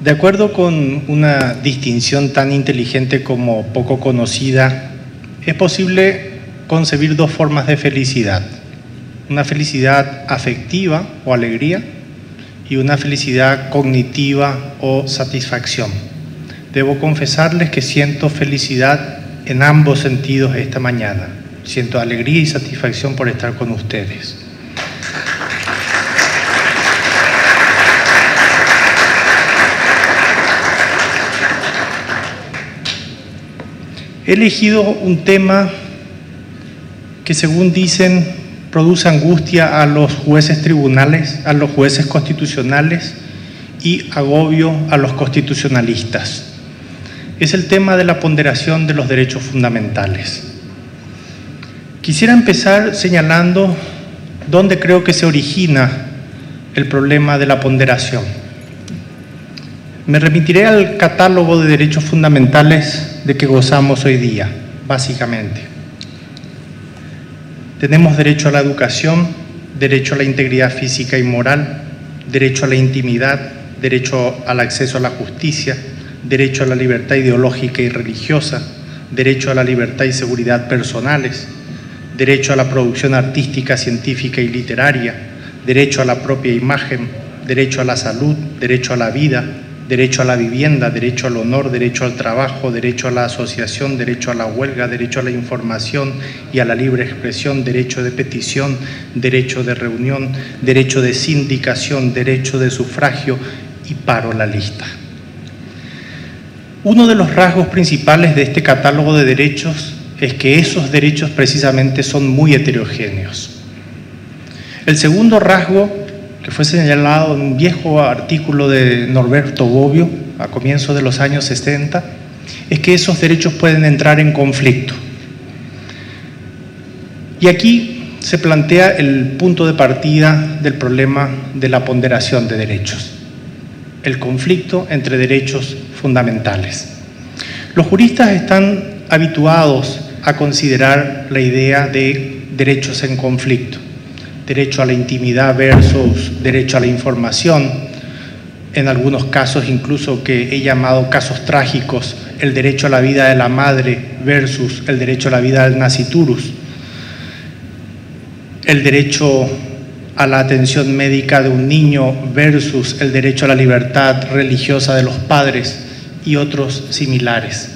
De acuerdo con una distinción tan inteligente como poco conocida, es posible concebir dos formas de felicidad. Una felicidad afectiva o alegría y una felicidad cognitiva o satisfacción. Debo confesarles que siento felicidad en ambos sentidos esta mañana. Siento alegría y satisfacción por estar con ustedes. He elegido un tema que, según dicen, produce angustia a los jueces tribunales, a los jueces constitucionales y agobio a los constitucionalistas. Es el tema de la ponderación de los derechos fundamentales. Quisiera empezar señalando dónde creo que se origina el problema de la ponderación. Me remitiré al catálogo de derechos fundamentales de que gozamos hoy día, básicamente. Tenemos derecho a la educación, derecho a la integridad física y moral, derecho a la intimidad, derecho al acceso a la justicia, derecho a la libertad ideológica y religiosa, derecho a la libertad y seguridad personales, derecho a la producción artística, científica y literaria, derecho a la propia imagen, derecho a la salud, derecho a la vida, derecho a la vivienda, derecho al honor, derecho al trabajo, derecho a la asociación, derecho a la huelga, derecho a la información y a la libre expresión, derecho de petición, derecho de reunión, derecho de sindicación, derecho de sufragio y paro la lista. Uno de los rasgos principales de este catálogo de derechos es que esos derechos precisamente son muy heterogéneos. El segundo rasgo, que fue señalado en un viejo artículo de Norberto Bobbio a comienzos de los años 60, es que esos derechos pueden entrar en conflicto. Y aquí se plantea el punto de partida del problema de la ponderación de derechos, el conflicto entre derechos fundamentales. Los juristas están habituados a considerar la idea de derechos en conflicto. Derecho a la intimidad versus derecho a la información, en algunos casos incluso que he llamado casos trágicos, el derecho a la vida de la madre versus el derecho a la vida del nasciturus, el derecho a la atención médica de un niño versus el derecho a la libertad religiosa de los padres y otros similares.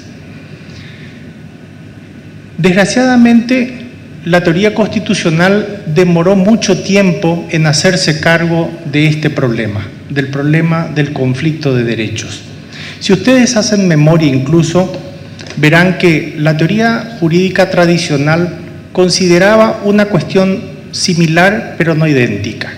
Desgraciadamente, la teoría constitucional demoró mucho tiempo en hacerse cargo de este problema, del problema del conflicto de derechos. Si ustedes hacen memoria incluso, verán que la teoría jurídica tradicional consideraba una cuestión similar pero no idéntica.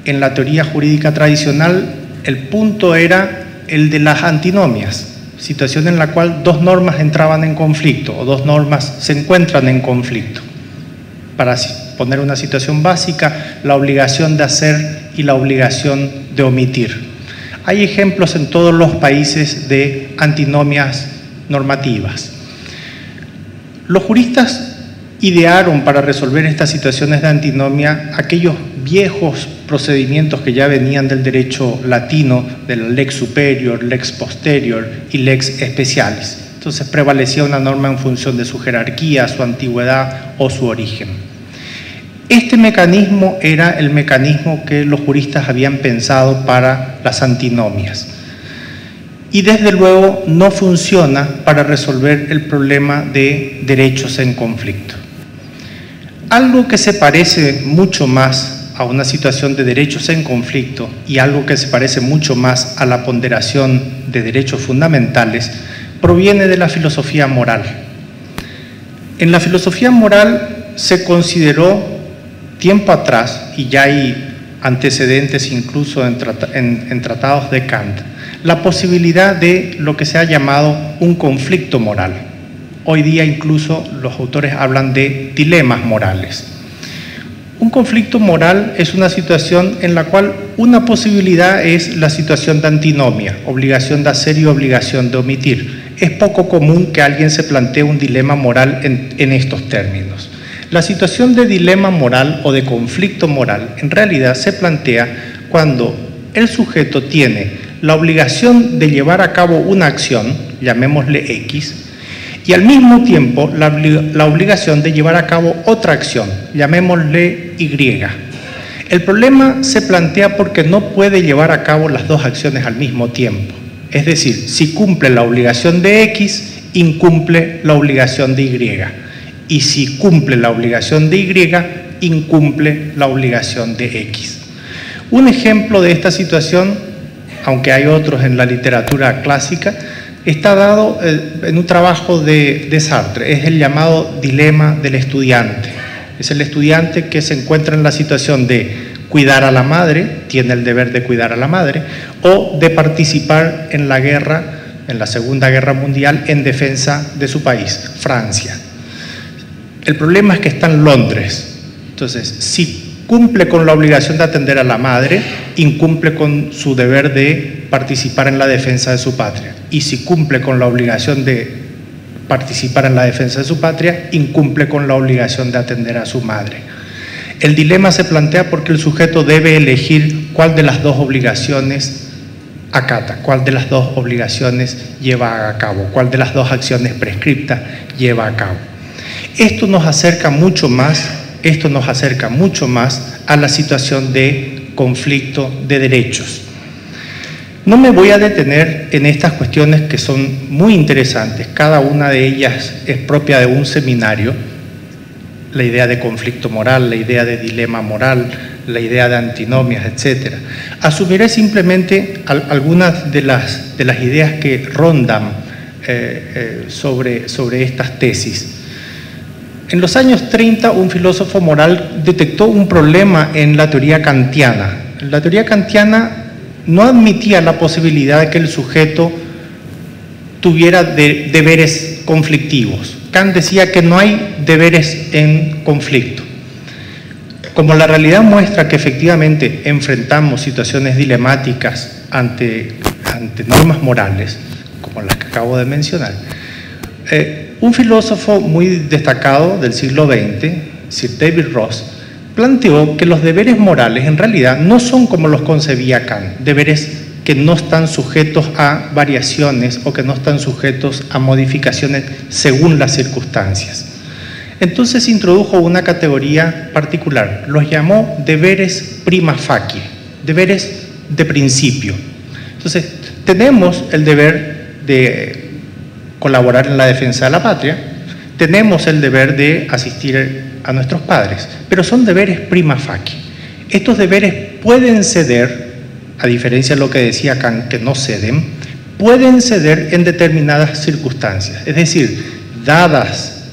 En la teoría jurídica tradicional, el punto era el de las antinomias, situación en la cual dos normas entraban en conflicto o dos normas se encuentran en conflicto. Para poner una situación básica, la obligación de hacer y la obligación de omitir. Hay ejemplos en todos los países de antinomias normativas. Los juristas idearon para resolver estas situaciones de antinomia aquellos viejos procedimientos que ya venían del derecho latino, de la lex superior, lex posterior y lex specialis. Entonces prevalecía una norma en función de su jerarquía, su antigüedad o su origen. Este mecanismo era el mecanismo que los juristas habían pensado para las antinomias. Y desde luego no funciona para resolver el problema de derechos en conflicto. Algo que se parece mucho más a una situación de derechos en conflicto y algo que se parece mucho más a la ponderación de derechos fundamentales proviene de la filosofía moral. En la filosofía moral se consideró tiempo atrás, y ya hay antecedentes incluso en tratados de Kant, la posibilidad de lo que se ha llamado un conflicto moral. Hoy día incluso los autores hablan de dilemas morales. Un conflicto moral es una situación en la cual una posibilidad es la situación de antinomia, obligación de hacer y obligación de omitir. Es poco común que alguien se plantee un dilema moral en estos términos. La situación de dilema moral o de conflicto moral en realidad se plantea cuando el sujeto tiene la obligación de llevar a cabo una acción, llamémosle X, y al mismo tiempo la obligación de llevar a cabo otra acción, llamémosle Y. El problema se plantea porque no puede llevar a cabo las dos acciones al mismo tiempo. Es decir, si cumple la obligación de X, incumple la obligación de Y. Y si cumple la obligación de Y, incumple la obligación de X. Un ejemplo de esta situación, aunque hay otros en la literatura clásica, está dado en un trabajo de Sartre. Es el llamado dilema del estudiante. Es el estudiante que se encuentra en la situación de cuidar a la madre, tiene el deber de cuidar a la madre, o de participar en la guerra, en la Segunda Guerra Mundial, en defensa de su país, Francia. El problema es que está en Londres. Entonces, si cumple con la obligación de atender a la madre, incumple con su deber de participar en la defensa de su patria. Y si cumple con la obligación de participar en la defensa de su patria, incumple con la obligación de atender a su madre. El dilema se plantea porque el sujeto debe elegir cuál de las dos obligaciones acata, cuál de las dos obligaciones lleva a cabo, cuál de las dos acciones prescriptas lleva a cabo. Esto nos acerca mucho más a la situación de conflicto de derechos. No me voy a detener en estas cuestiones que son muy interesantes, cada una de ellas es propia de un seminario, la idea de conflicto moral, la idea de dilema moral, la idea de antinomias, etc. Asumiré simplemente algunas de las ideas que rondan sobre estas tesis. En los años 30, un filósofo moral detectó un problema en la teoría kantiana. La teoría kantiana no admitía la posibilidad de que el sujeto tuviera deberes conflictivos. Kant decía que no hay deberes en conflicto. Como la realidad muestra que efectivamente enfrentamos situaciones dilemáticas ante normas morales, como las que acabo de mencionar, un filósofo muy destacado del siglo XX, Sir David Ross, planteó que los deberes morales en realidad no son como los concebía Kant, deberes que no están sujetos a variaciones o que no están sujetos a modificaciones según las circunstancias. Entonces introdujo una categoría particular, los llamó deberes prima facie, deberes de principio. Entonces, tenemos el deber de colaborar en la defensa de la patria, tenemos el deber de asistir a nuestros padres, pero son deberes prima facie. Estos deberes pueden ceder, a diferencia de lo que decía Kant, que no ceden, pueden ceder en determinadas circunstancias. Es decir, dadas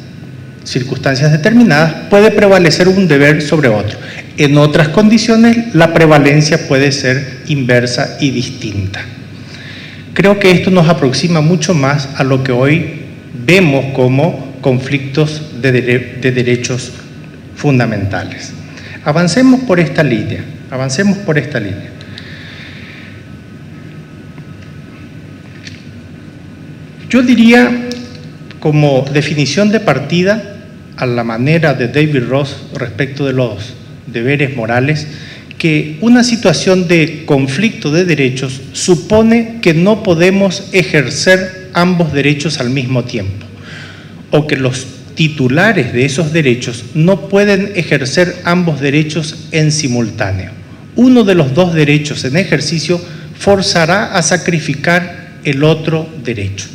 circunstancias determinadas, puede prevalecer un deber sobre otro. En otras condiciones, la prevalencia puede ser inversa y distinta. Creo que esto nos aproxima mucho más a lo que hoy vemos como conflictos de derechos fundamentales. Avancemos por esta línea, Yo diría, como definición de partida, a la manera de David Ross respecto de los deberes morales, que una situación de conflicto de derechos supone que no podemos ejercer ambos derechos al mismo tiempo, o que los titulares de esos derechos no pueden ejercer ambos derechos en simultáneo. Uno de los dos derechos en ejercicio forzará a sacrificar el otro derecho.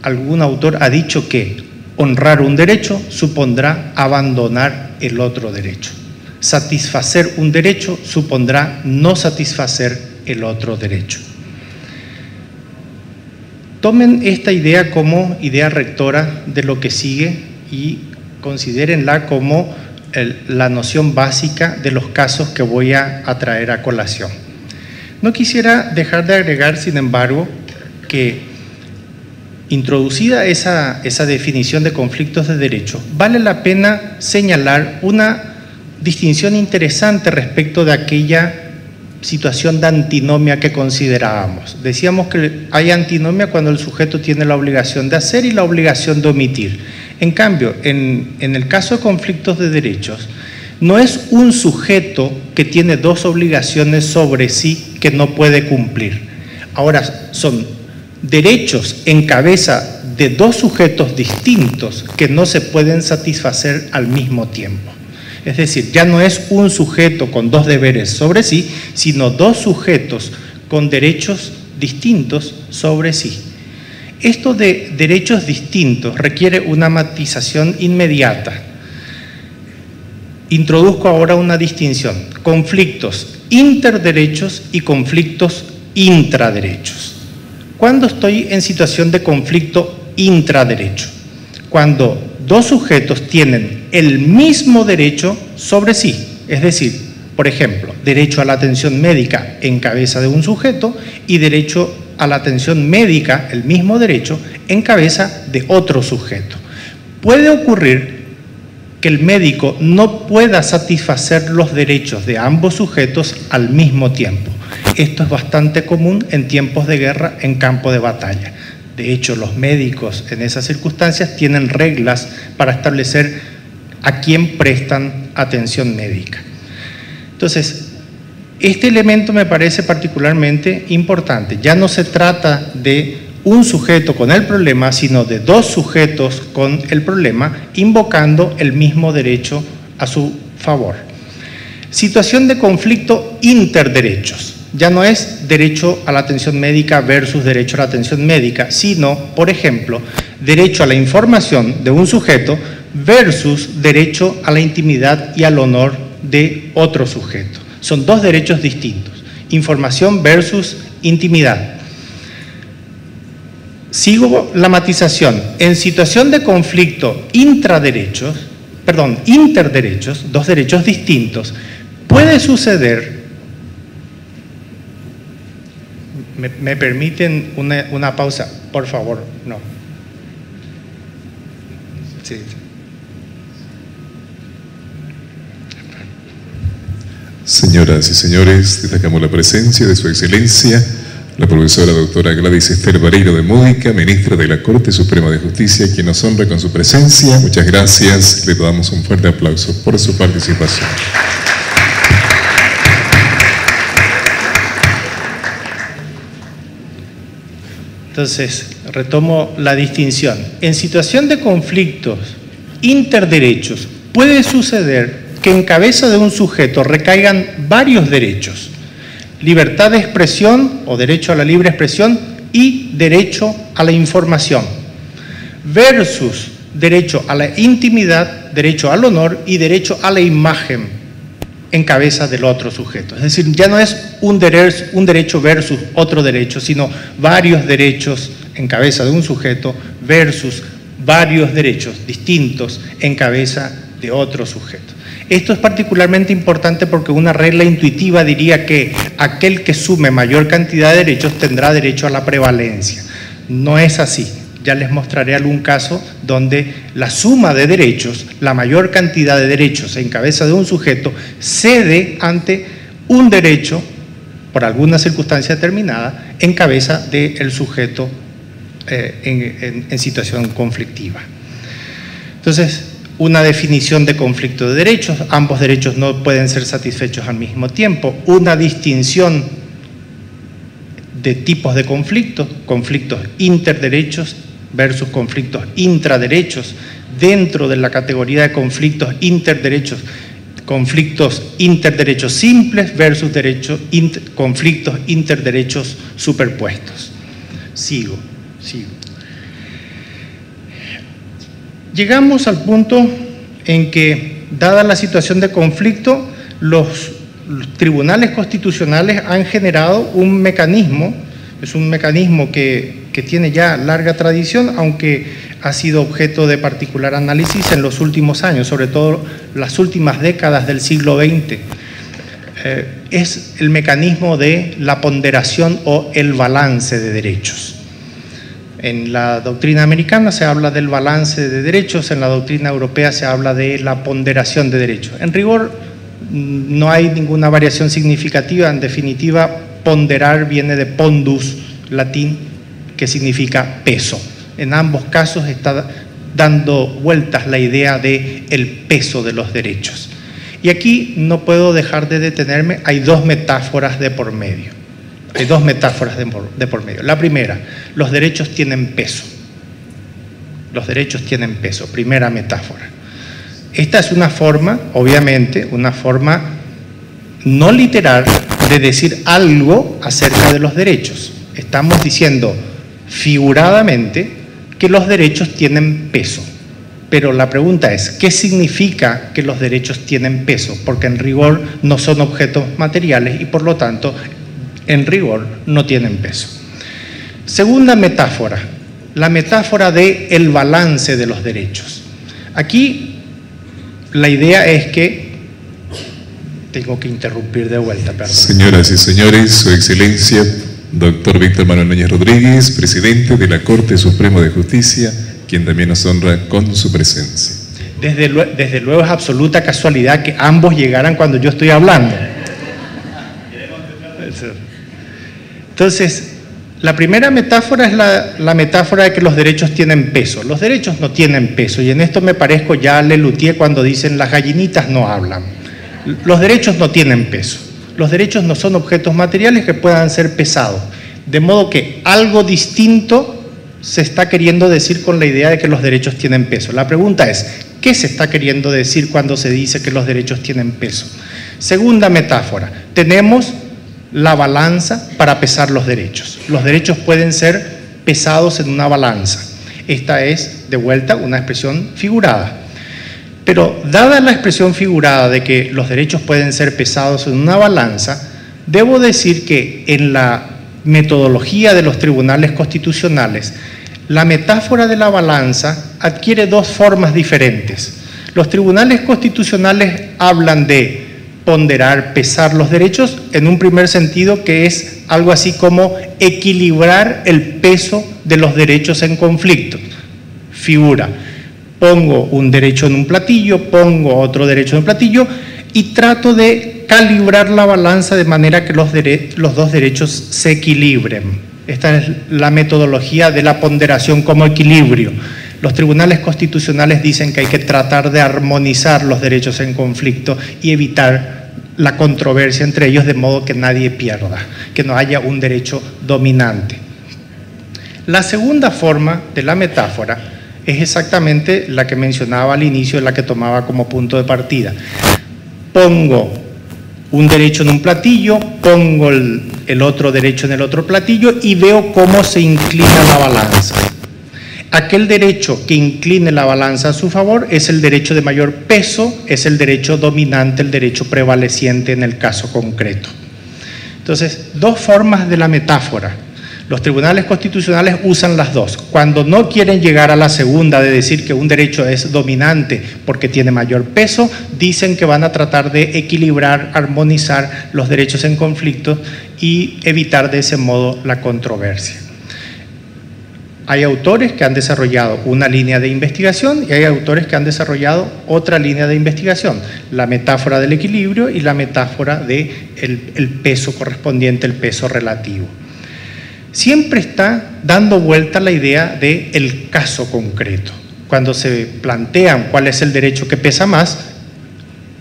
Algún autor ha dicho que honrar un derecho supondrá abandonar el otro derecho. Satisfacer un derecho supondrá no satisfacer el otro derecho. Tomen esta idea como idea rectora de lo que sigue y considérenla como la noción básica de los casos que voy a traer a colación. No quisiera dejar de agregar, sin embargo, que introducida esa definición de conflictos de derecho, vale la pena señalar una distinción interesante respecto de aquella situación de antinomia que considerábamos. Decíamos que hay antinomia cuando el sujeto tiene la obligación de hacer y la obligación de omitir. En cambio, en el caso de conflictos de derechos, no es un sujeto que tiene dos obligaciones sobre sí que no puede cumplir. Ahora, son derechos en cabeza de dos sujetos distintos que no se pueden satisfacer al mismo tiempo. Es decir, ya no es un sujeto con dos deberes sobre sí, sino dos sujetos con derechos distintos sobre sí. Esto de derechos distintos requiere una matización inmediata. Introduzco ahora una distinción: conflictos interderechos y conflictos intraderechos. ¿Cuándo estoy en situación de conflicto intraderecho? Cuando dos sujetos tienen el mismo derecho sobre sí, es decir, por ejemplo, derecho a la atención médica en cabeza de un sujeto y derecho a la atención médica, el mismo derecho, en cabeza de otro sujeto. Puede ocurrir que el médico no pueda satisfacer los derechos de ambos sujetos al mismo tiempo. Esto es bastante común en tiempos de guerra en campo de batalla. De hecho, los médicos en esas circunstancias tienen reglas para establecer a quién prestan atención médica. Entonces, este elemento me parece particularmente importante. Ya no se trata de un sujeto con el problema, sino de dos sujetos con el problema, invocando el mismo derecho a su favor. Situación de conflicto interderechos. Ya no es derecho a la atención médica versus derecho a la atención médica, sino, por ejemplo, derecho a la información de un sujeto versus derecho a la intimidad y al honor de otro sujeto. Son dos derechos distintos: información versus intimidad. Sigo la matización. En situación de conflicto interderechos, dos derechos distintos, puede suceder. ¿Me permiten una pausa? Por favor, no. Sí. Señoras y señores, destacamos la presencia de Su Excelencia, la profesora doctora Gladys Esther Vareiro de Módica, ministra de la Corte Suprema de Justicia, quien nos honra con su presencia. Muchas gracias. Le damos un fuerte aplauso por su participación. Entonces, retomo la distinción. En situación de conflictos interderechos, puede suceder que en cabeza de un sujeto recaigan varios derechos: libertad de expresión o derecho a la libre expresión y derecho a la información, versus derecho a la intimidad, derecho al honor y derecho a la imagen en cabeza del otro sujeto. Es decir, ya no es un derecho versus otro derecho, sino varios derechos en cabeza de un sujeto versus varios derechos distintos en cabeza de otro sujeto. Esto es particularmente importante porque una regla intuitiva diría que aquel que sume mayor cantidad de derechos tendrá derecho a la prevalencia. No es así. Ya les mostraré algún caso donde la suma de derechos, la mayor cantidad de derechos en cabeza de un sujeto, cede ante un derecho, por alguna circunstancia determinada, en cabeza del sujeto en situación conflictiva. Entonces, una definición de conflicto de derechos: ambos derechos no pueden ser satisfechos al mismo tiempo. Una distinción de tipos de conflictos: conflictos interderechos versus conflictos intraderechos. Dentro de la categoría de conflictos interderechos, conflictos interderechos simples versus conflictos interderechos superpuestos. Sigo. Llegamos al punto en que, dada la situación de conflicto, los tribunales constitucionales han generado un mecanismo. Es un mecanismo que tiene ya larga tradición, aunque ha sido objeto de particular análisis en los últimos años, sobre todo las últimas décadas del siglo XX. Es el mecanismo de la ponderación o el balance de derechos. En la doctrina americana se habla del balance de derechos, en la doctrina europea se habla de la ponderación de derechos. En rigor, no hay ninguna variación significativa. En definitiva, ponderar viene de pondus, latín, que significa peso. En ambos casos está dando vueltas la idea de el peso de los derechos. Y aquí no puedo dejar de detenerme. Hay dos metáforas de por medio. Hay dos metáforas de por medio. La primera, los derechos tienen peso. Los derechos tienen peso, primera metáfora. Esta es una forma, obviamente, una forma no literal de decir algo acerca de los derechos. Estamos diciendo figuradamente que los derechos tienen peso. Pero la pregunta es, ¿qué significa que los derechos tienen peso? Porque en rigor no son objetos materiales y por lo tanto, en rigor no tienen peso. Segunda metáfora, la metáfora del balance de los derechos. Aquí la idea es que, tengo que interrumpir de vuelta, perdón. Señoras y señores, Su Excelencia, doctor Víctor Manuel Núñez Rodríguez, presidente de la Corte Suprema de Justicia, quien también nos honra con su presencia. Desde luego es absoluta casualidad que ambos llegaran cuando yo estoy hablando. Entonces, la primera metáfora es la metáfora de que los derechos tienen peso. Los derechos no tienen peso, y en esto me parezco ya a Lelutier cuando dicen las gallinitas no hablan. Los derechos no tienen peso. Los derechos no son objetos materiales que puedan ser pesados. De modo que algo distinto se está queriendo decir con la idea de que los derechos tienen peso. La pregunta es, ¿qué se está queriendo decir cuando se dice que los derechos tienen peso? Segunda metáfora, tenemos la balanza para pesar los derechos. Los derechos pueden ser pesados en una balanza. Esta es, de vuelta, una expresión figurada. Pero dada la expresión figurada de que los derechos pueden ser pesados en una balanza, debo decir que en la metodología de los tribunales constitucionales, la metáfora de la balanza adquiere dos formas diferentes. Los tribunales constitucionales hablan de ponderar, pesar los derechos en un primer sentido, que es algo así como equilibrar el peso de los derechos en conflicto. Figura, pongo un derecho en un platillo, pongo otro derecho en un platillo y trato de calibrar la balanza de manera que los dos derechos se equilibren. Esta es la metodología de la ponderación como equilibrio. Los tribunales constitucionales dicen que hay que tratar de armonizar los derechos en conflicto y evitar la controversia entre ellos de modo que nadie pierda, que no haya un derecho dominante. La segunda forma de la metáfora es exactamente la que mencionaba al inicio, la que tomaba como punto de partida. Pongo un derecho en un platillo, pongo el otro derecho en el otro platillo y veo cómo se inclina la balanza. Aquel derecho que incline la balanza a su favor es el derecho de mayor peso, es el derecho dominante, el derecho prevaleciente en el caso concreto. Entonces, dos formas de la metáfora. Los tribunales constitucionales usan las dos. Cuando no quieren llegar a la segunda de decir que un derecho es dominante porque tiene mayor peso, dicen que van a tratar de equilibrar, armonizar los derechos en conflicto y evitar de ese modo la controversia. Hay autores que han desarrollado una línea de investigación y hay autores que han desarrollado otra línea de investigación, la metáfora del equilibrio y la metáfora del peso correspondiente, el peso relativo. Siempre está dando vuelta la idea del caso concreto. Cuando se plantean cuál es el derecho que pesa más,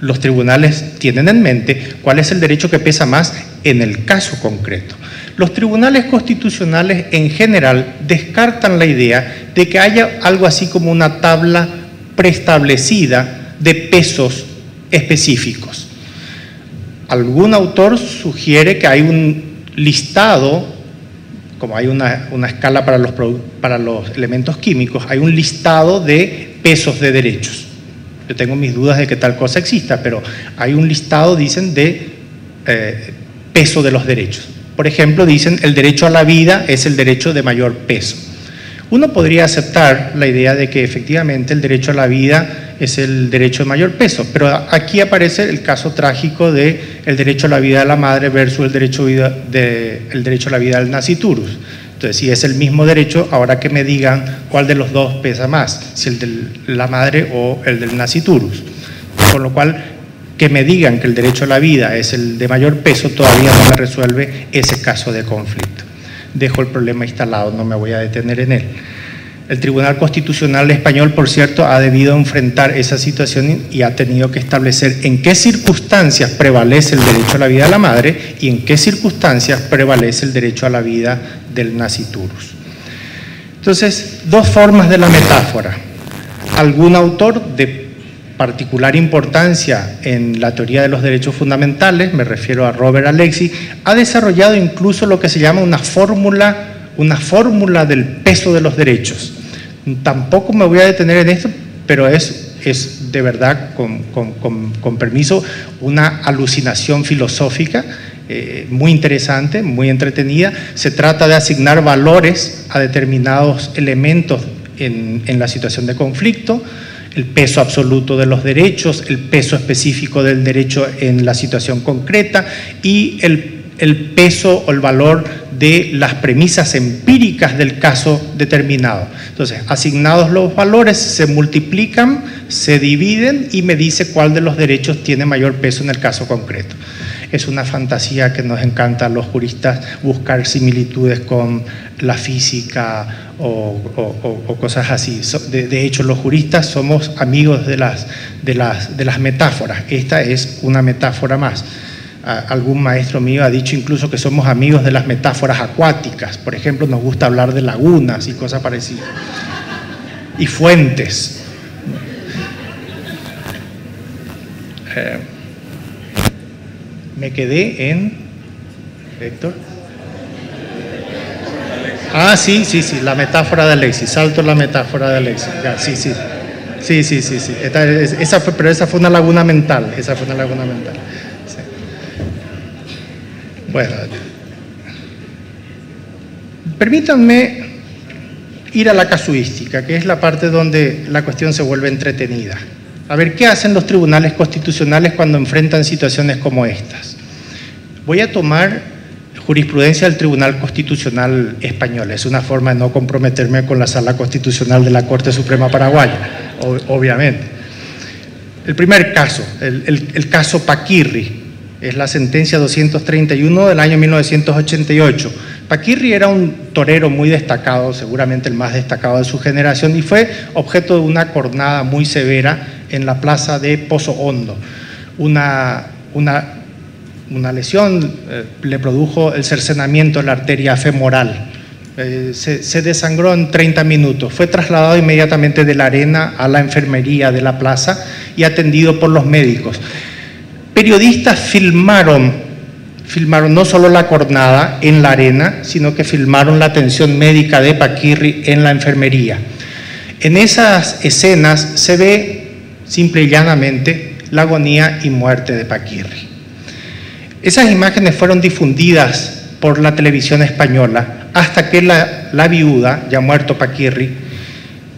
los tribunales tienen en mente cuál es el derecho que pesa más en el caso concreto. Los tribunales constitucionales en general descartan la idea de que haya algo así como una tabla preestablecida de pesos específicos. Algún autor sugiere que hay un listado, como hay una escala para los elementos químicos, hay un listado de pesos de derechos. Yo tengo mis dudas de que tal cosa exista, pero hay un listado, dicen, de peso de los derechos. Por ejemplo, dicen el derecho a la vida es el derecho de mayor peso. Uno podría aceptar la idea de que efectivamente el derecho a la vida es el derecho de mayor peso, pero aquí aparece el caso trágico de el derecho a la vida de la madre versus el derecho a la vida del nasciturus. Entonces, si es el mismo derecho, ahora que me digan cuál de los dos pesa más, si el de la madre o el del nasciturus. Con lo cual, que me digan que el derecho a la vida es el de mayor peso todavía no me resuelve ese caso de conflicto. Dejo el problema instalado, no me voy a detener en él. El Tribunal Constitucional Español, por cierto, ha debido enfrentar esa situación y ha tenido que establecer en qué circunstancias prevalece el derecho a la vida de la madre y en qué circunstancias prevalece el derecho a la vida del nasciturus. Entonces, dos formas de la metáfora. Algún autor de particular importancia en la teoría de los derechos fundamentales, me refiero a Robert Alexy, ha desarrollado incluso lo que se llama una fórmula del peso de los derechos. Tampoco me voy a detener en esto, pero es de verdad, con permiso, una alucinación filosófica muy interesante, muy entretenida. Se trata de asignar valores a determinados elementos en la situación de conflicto, el peso absoluto de los derechos, el peso específico del derecho en la situación concreta y el peso o el valor de las premisas empíricas del caso determinado. Entonces, asignados los valores, se multiplican, se dividen y me dice cuál de los derechos tiene mayor peso en el caso concreto. Es una fantasía que nos encanta a los juristas buscar similitudes con la física o cosas así. De hecho, los juristas somos amigos de las metáforas. Esta es una metáfora más. Algún maestro mío ha dicho incluso que somos amigos de las metáforas acuáticas. Por ejemplo, nos gusta hablar de lagunas y cosas parecidas. Y fuentes. Me quedé en... ¿Héctor? Ah, sí, la metáfora de Alexis. Salto la metáfora de Alexis. Ya, sí. Sí. Pero esa fue una laguna mental. Sí. Bueno, permítanme ir a la casuística, que es la parte donde la cuestión se vuelve entretenida. A ver, ¿qué hacen los tribunales constitucionales cuando enfrentan situaciones como estas? Voy a tomar jurisprudencia del Tribunal Constitucional Español. Es una forma de no comprometerme con la Sala Constitucional de la Corte Suprema Paraguaya, obviamente. El primer caso, el caso Paquirri, es la sentencia 231 del año 1988. Paquirri era un torero muy destacado, seguramente el más destacado de su generación, y fue objeto de una cornada muy severa en la plaza de Pozo Hondo. Una lesión le produjo el cercenamiento de la arteria femoral. Se desangró en 30 minutos. Fue trasladado inmediatamente de la arena a la enfermería de la plaza y atendido por los médicos. Periodistas filmaron no solo la cornada en la arena, sino que filmaron la atención médica de Paquirri en la enfermería. En esas escenas se ve simple y llanamente la agonía y muerte de Paquirri. Esas imágenes fueron difundidas por la televisión española hasta que la viuda, ya muerto Paquirri,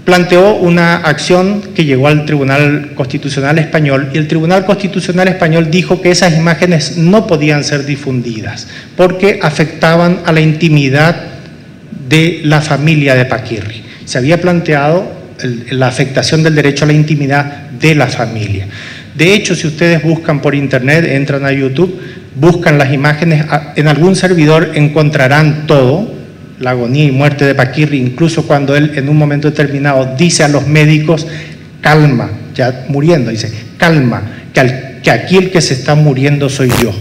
planteó una acción que llegó al Tribunal Constitucional Español, y el Tribunal Constitucional Español dijo que esas imágenes no podían ser difundidas porque afectaban a la intimidad de la familia de Paquirri. Se había planteado la afectación del derecho a la intimidad de la familia. De hecho, si ustedes buscan por internet, entran a YouTube, buscan las imágenes, en algún servidor encontrarán todo, la agonía y muerte de Paquirri, incluso cuando él en un momento determinado dice a los médicos, calma, ya muriendo, dice, calma, que aquí el que se está muriendo soy yo.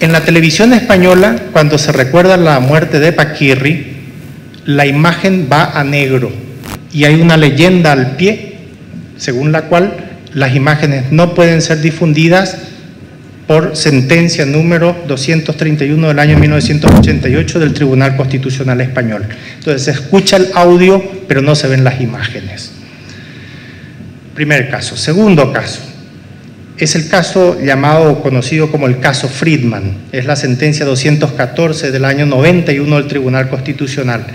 En la televisión española, cuando se recuerda la muerte de Paquirri, la imagen va a negro y hay una leyenda al pie, según la cual las imágenes no pueden ser difundidas por sentencia número 231 del año 1988 del Tribunal Constitucional Español. Entonces se escucha el audio, pero no se ven las imágenes. Primer caso. Segundo caso. Es el caso llamado o conocido como el caso Friedman. Es la sentencia 214 del año 91 del Tribunal Constitucional.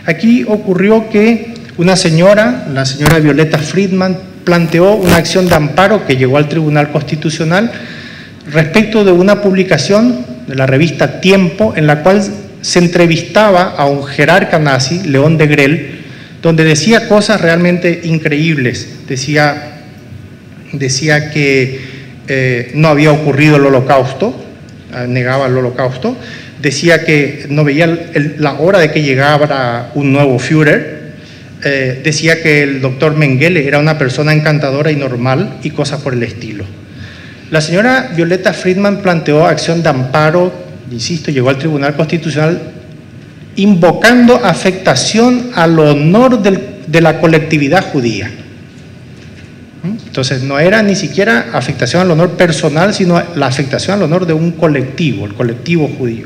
Aquí ocurrió que una señora, la señora Violeta Friedman, planteó una acción de amparo que llegó al Tribunal Constitucional respecto de una publicación de la revista Tiempo, en la cual se entrevistaba a un jerarca nazi, León Degrelle, donde decía cosas realmente increíbles. Decía que no había ocurrido el Holocausto, negaba el Holocausto, decía que no veía la hora de que llegara un nuevo Führer, decía que el doctor Mengele era una persona encantadora y normal y cosas por el estilo. La señora Violeta Friedman planteó acción de amparo, insisto, llegó al Tribunal Constitucional invocando afectación al honor de la colectividad judía. Entonces no era ni siquiera afectación al honor personal, sino la afectación al honor de un colectivo, el colectivo judío.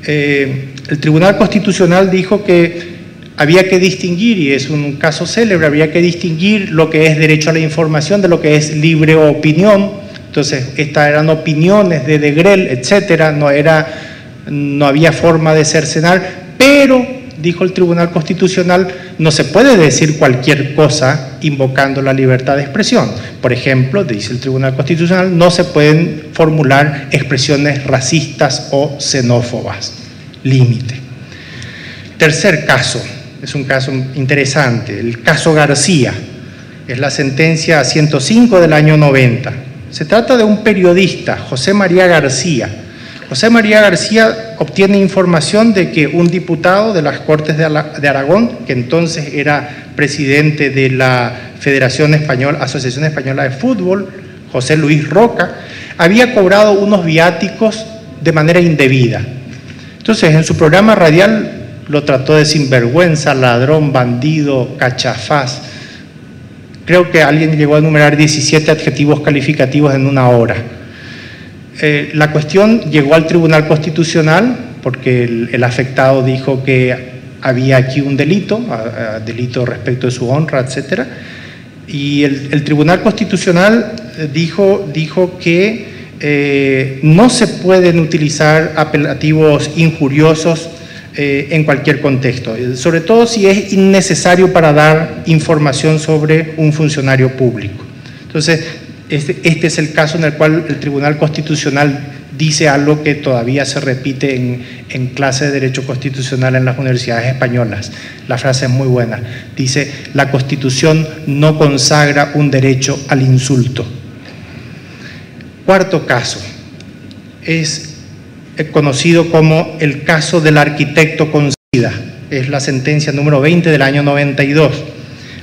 El Tribunal Constitucional dijo que había que distinguir, y es un caso célebre, había que distinguir lo que es derecho a la información de lo que es libre opinión. Entonces, estas eran opiniones de Degrel, etcétera, no había forma de cercenar, pero, dijo el Tribunal Constitucional, no se puede decir cualquier cosa invocando la libertad de expresión. Por ejemplo, dice el Tribunal Constitucional, no se pueden formular expresiones racistas o xenófobas. Límite. Tercer caso, es un caso interesante, el caso García, es la sentencia 105 del año 90. Se trata de un periodista, José María García. José María García obtiene información de que un diputado de las Cortes de Aragón, que entonces era presidente de la Asociación Española de Fútbol, José Luis Roca, había cobrado unos viáticos de manera indebida. Entonces, en su programa radial lo trató de sinvergüenza, ladrón, bandido, cachafaz. Creo que alguien llegó a enumerar 17 adjetivos calificativos en una hora. La cuestión llegó al Tribunal Constitucional porque el afectado dijo que había aquí un delito respecto de su honra, etcétera. Y el Tribunal Constitucional dijo que no se pueden utilizar apelativos injuriosos en cualquier contexto, sobre todo si es innecesario para dar información sobre un funcionario público. Entonces, este es el caso en el cual el Tribunal Constitucional dice algo que todavía se repite en clase de Derecho Constitucional en las universidades españolas. La frase es muy buena. Dice, la Constitución no consagra un derecho al insulto. Cuarto caso, es conocido como el caso del arquitecto con SIDA. Es la sentencia número 20 del año 92.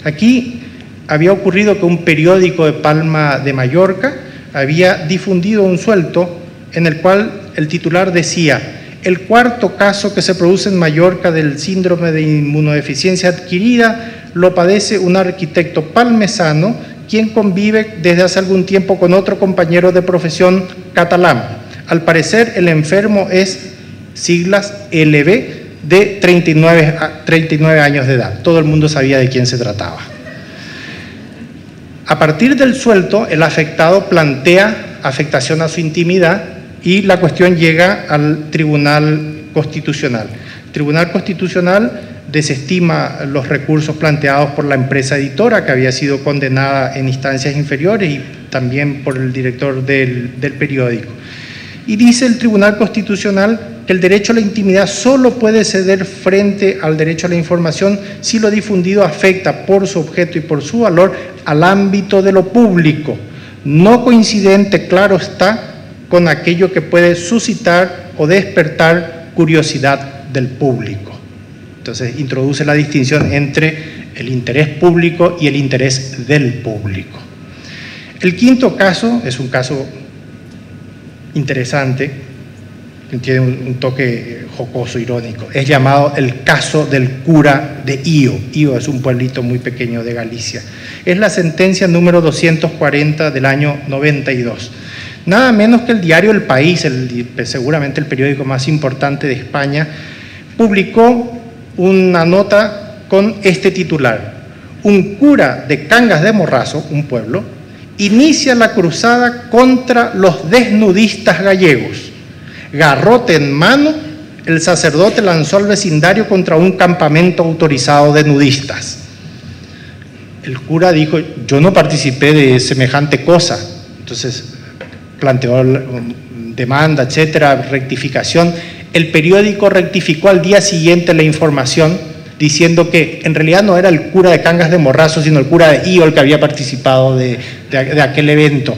Aquí había ocurrido que un periódico de Palma de Mallorca había difundido un suelto en el cual el titular decía: el cuarto caso que se produce en Mallorca del síndrome de inmunodeficiencia adquirida lo padece un arquitecto palmesano quien convive desde hace algún tiempo con otro compañero de profesión catalán. Al parecer el enfermo es, siglas, LB, de 39 años de edad. Todo el mundo sabía de quién se trataba. A partir del suelto, el afectado plantea afectación a su intimidad y la cuestión llega al Tribunal Constitucional. El Tribunal Constitucional desestima los recursos planteados por la empresa editora, que había sido condenada en instancias inferiores, y también por el director del periódico. Y dice el Tribunal Constitucional que el derecho a la intimidad solo puede ceder frente al derecho a la información si lo difundido afecta por su objeto y por su valor al ámbito de lo público, no coincidente, claro está, con aquello que puede suscitar o despertar curiosidad del público. Entonces introduce la distinción entre el interés público y el interés del público. El quinto caso es un caso interesante, tiene un toque jocoso, irónico. Es llamado el caso del cura de Io. Io es un pueblito muy pequeño de Galicia. Es la sentencia número 240 del año 92. Nada menos que el diario El País, seguramente el periódico más importante de España, publicó una nota con este titular: un cura de Cangas de Morrazo, un pueblo, inicia la cruzada contra los desnudistas gallegos. Garrote en mano, el sacerdote lanzó al vecindario contra un campamento autorizado de nudistas. El cura dijo: yo no participé de semejante cosa. Entonces planteó demanda, etcétera, rectificación. El periódico rectificó al día siguiente la información, diciendo que en realidad no era el cura de Cangas de Morrazo, sino el cura de Io el que había participado de aquel evento.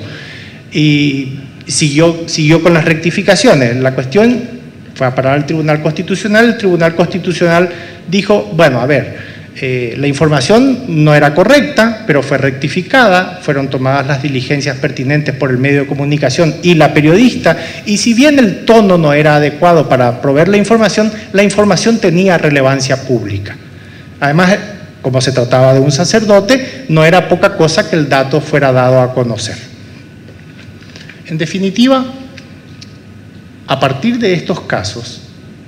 Y siguió con las rectificaciones. La cuestión Fue a parar al Tribunal Constitucional. El Tribunal Constitucional dijo, bueno, a ver, la información no era correcta, pero fue rectificada, fueron tomadas las diligencias pertinentes por el medio de comunicación y la periodista, y si bien el tono no era adecuado para proveer la información tenía relevancia pública. Además, como se trataba de un sacerdote, no era poca cosa que el dato fuera dado a conocer. En definitiva, a partir de estos casos,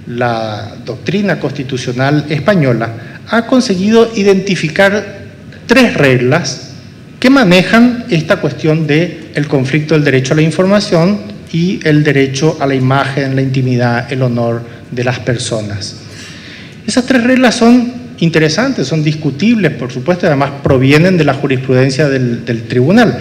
la doctrina constitucional española ha conseguido identificar 3 reglas que manejan esta cuestión del conflicto del derecho a la información y el derecho a la imagen, la intimidad, el honor de las personas. Esas 3 reglas son interesantes, son discutibles, por supuesto, y además provienen de la jurisprudencia del tribunal.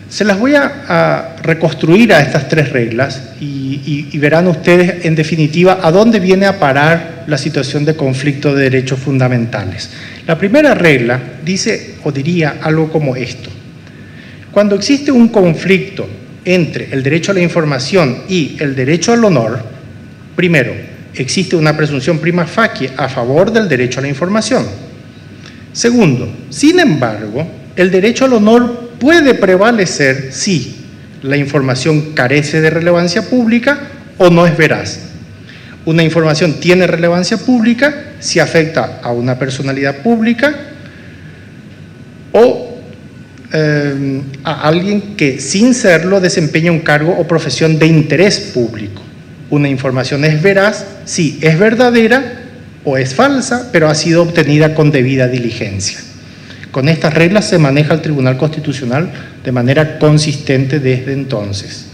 Se las voy a reconstruir a estas 3 reglas y verán ustedes, en definitiva, a dónde viene a parar la situación de conflicto de derechos fundamentales. La primera regla dice, o diría, algo como esto. Cuando existe un conflicto entre el derecho a la información y el derecho al honor, primero, existe una presunción prima facie a favor del derecho a la información. Segundo, sin embargo, el derecho al honor puede prevalecer si la información carece de relevancia pública o no es veraz. Una información tiene relevancia pública si afecta a una personalidad pública o a alguien que sin serlo desempeña un cargo o profesión de interés público. Una información es veraz si es verdadera o es falsa, pero ha sido obtenida con debida diligencia. Con estas reglas se maneja el Tribunal Constitucional de manera consistente desde entonces.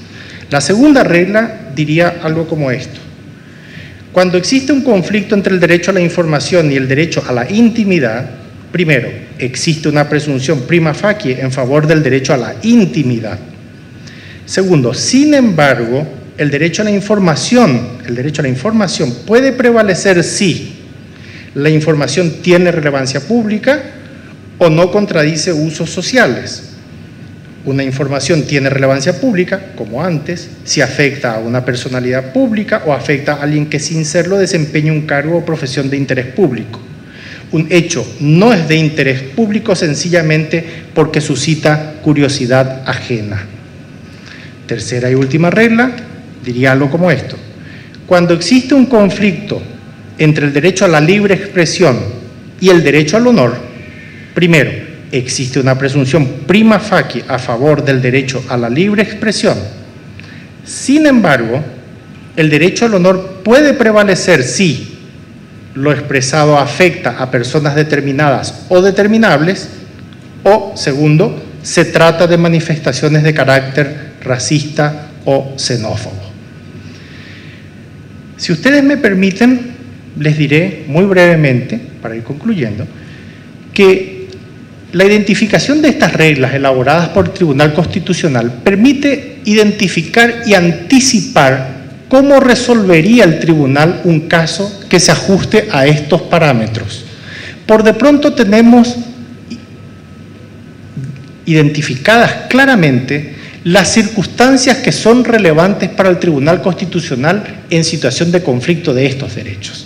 La segunda regla diría algo como esto. Cuando existe un conflicto entre el derecho a la información y el derecho a la intimidad, primero, existe una presunción prima facie en favor del derecho a la intimidad. Segundo, sin embargo, el derecho a la información puede prevalecer si la información tiene relevancia pública o no contradice usos sociales. Una información tiene relevancia pública, como antes, si afecta a una personalidad pública o afecta a alguien que sin serlo desempeña un cargo o profesión de interés público. Un hecho no es de interés público sencillamente porque suscita curiosidad ajena. Tercera y última regla, diría algo como esto. Cuando existe un conflicto entre el derecho a la libre expresión y el derecho al honor, primero, existe una presunción prima facie a favor del derecho a la libre expresión. Sin embargo, el derecho al honor puede prevalecer si lo expresado afecta a personas determinadas o determinables, o, segundo, se trata de manifestaciones de carácter racista o xenófobo. Si ustedes me permiten, les diré muy brevemente, para ir concluyendo, que la identificación de estas reglas elaboradas por el Tribunal Constitucional permite identificar y anticipar cómo resolvería el tribunal un caso que se ajuste a estos parámetros. Por de pronto tenemos identificadas claramente las circunstancias que son relevantes para el Tribunal Constitucional en situación de conflicto de estos derechos.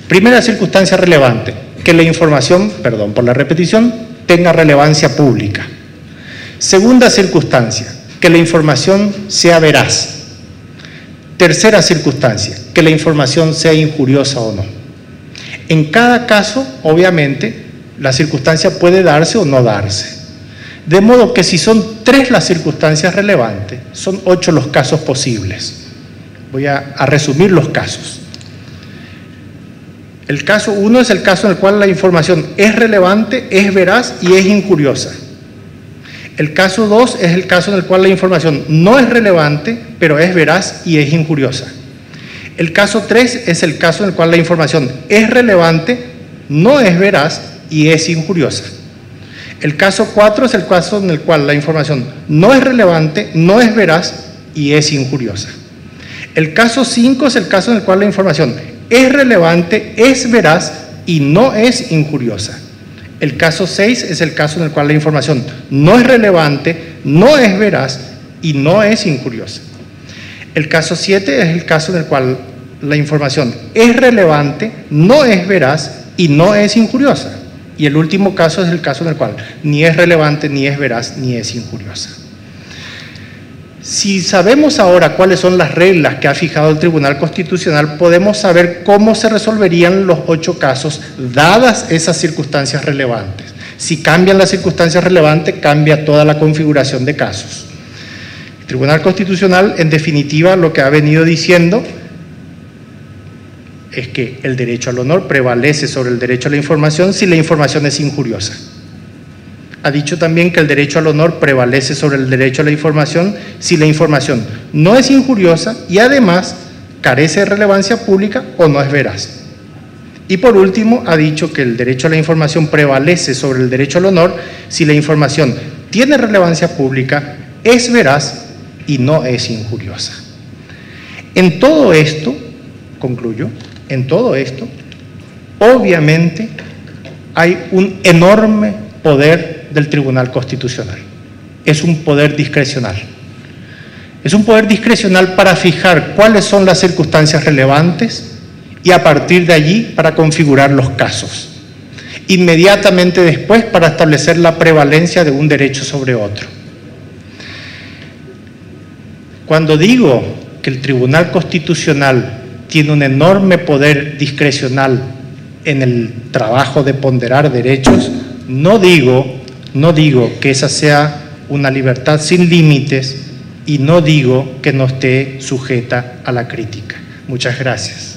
Primera circunstancia relevante, que la información, perdón por la repetición, tenga relevancia pública. Segunda circunstancia, que la información sea veraz. Tercera circunstancia, que la información sea injuriosa o no. En cada caso, obviamente, la circunstancia puede darse o no darse. De modo que si son 3 las circunstancias relevantes, son 8 los casos posibles. Voy a resumir los casos. El caso 1 es el caso en el cual la información es relevante, es veraz y es injuriosa. El caso 2 es el caso en el cual la información no es relevante, pero es veraz y es injuriosa. El caso 3 es el caso en el cual la información es relevante, no es veraz y es injuriosa. El caso 4 es el caso en el cual la información no es relevante, no es veraz y es injuriosa. El caso 5 es el caso en el cual la información es relevante, es veraz y no es injuriosa. El caso 6 es el caso en el cual la información no es relevante, no es veraz y no es injuriosa. El caso 7 es el caso en el cual la información es relevante, no es veraz y no es injuriosa. Y el último caso es el caso en el cual ni es relevante, ni es veraz, ni es injuriosa. Si sabemos ahora cuáles son las reglas que ha fijado el Tribunal Constitucional, podemos saber cómo se resolverían los 8 casos, dadas esas circunstancias relevantes. Si cambian las circunstancias relevantes, cambia toda la configuración de casos. El Tribunal Constitucional, en definitiva, lo que ha venido diciendo es que el derecho al honor prevalece sobre el derecho a la información si la información es injuriosa. Ha dicho también que el derecho al honor prevalece sobre el derecho a la información si la información no es injuriosa y además carece de relevancia pública o no es veraz. Y por último, ha dicho que el derecho a la información prevalece sobre el derecho al honor si la información tiene relevancia pública, es veraz y no es injuriosa. En todo esto, concluyo, en todo esto, obviamente hay un enorme poder del Tribunal Constitucional. Es un poder discrecional. Es un poder discrecional para fijar cuáles son las circunstancias relevantes y a partir de allí para configurar los casos. Inmediatamente después para establecer la prevalencia de un derecho sobre otro. Cuando digo que el Tribunal Constitucional tiene un enorme poder discrecional en el trabajo de ponderar derechos, no digo que esa sea una libertad sin límites y no digo que no esté sujeta a la crítica. Muchas gracias.